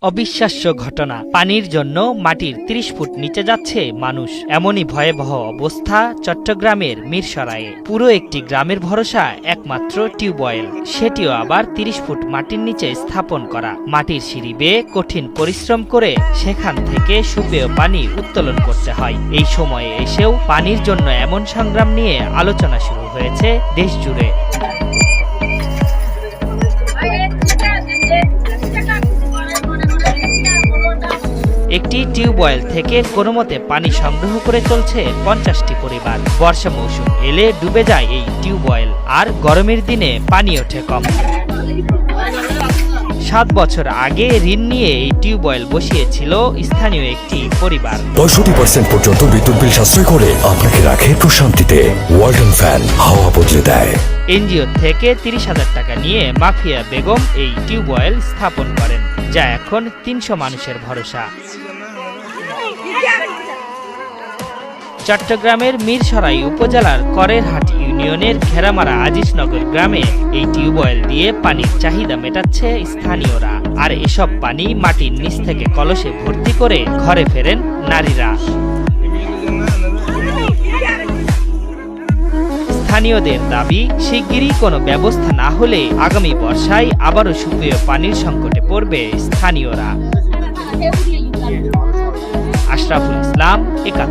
অবিশ্বাস্য ঘটনা, পানির জন্য মাটির ৩০ ফুট নিচে যাচ্ছে মানুষ। এমনই ভয়াবহ অবস্থা চট্টগ্রামের মিরসরাইয়ে। পুরো একটি গ্রামের ভরসা একমাত্র টিউবওয়েল, সেটিও আবার ৩০ ফুট মাটির নিচে স্থাপন করা। মাটির সিঁড়ি বেয়ে কঠিন পরিশ্রম করে সেখান থেকে সুপেয় পানি উত্তোলন করতে হয়। এই সময়ে এসেও পানির জন্য এমন সংগ্রাম নিয়ে আলোচনা শুরু হয়েছে দেশ জুড়ে। একটি টিউবওয়েল থেকে কোনোমতে পানি সংগ্রহ করে চলছে ৫০টি পরিবার। বর্ষা মৌসুম এলে ডুবে যায় এই টিউবওয়েল, আর গরমের দিনে পানি ওঠে কম। ৭ বছর আগে ঋণ নিয়ে এই টিউবওয়েল বসিয়েছিল স্থানীয় একটি পরিবার। ৬৫% পর্যন্ত বিদ্যুৎ বিল সাশ্রয় করে আপনাকে রাখে প্রশান্তিতে। ওয়ালটন ফ্যান হাওয়া বদলে দেয়। এনজিও থেকে ৩০,০০০ টাকা নিয়ে মাফিয়া বেগম এই টিউবওয়েল স্থাপন করেন, যা এখন ৩০০ মানুষের ভরসা। চট্টগ্রামের মিরসরাই উপজেলার করেরহাট ইউনিয়নের ঘেরামারা আজিজনগর গ্রামে এই টিউবওয়েল দিয়ে পানির চাহিদা মেটাচ্ছে স্থানীয়রা। আর এসব পানি মাটির নিচ থেকে কলসে ভর্তি করে ঘরে ফেরেন নারীরা। স্থানীয়দের দাবি, শিগগিরই কোনো ব্যবস্থা না হলে আগামী বর্ষায় আবারও সুপেয় পানির সংকটে পড়বে স্থানীয়রা। আশরাফুল ইসলাম, ৭১।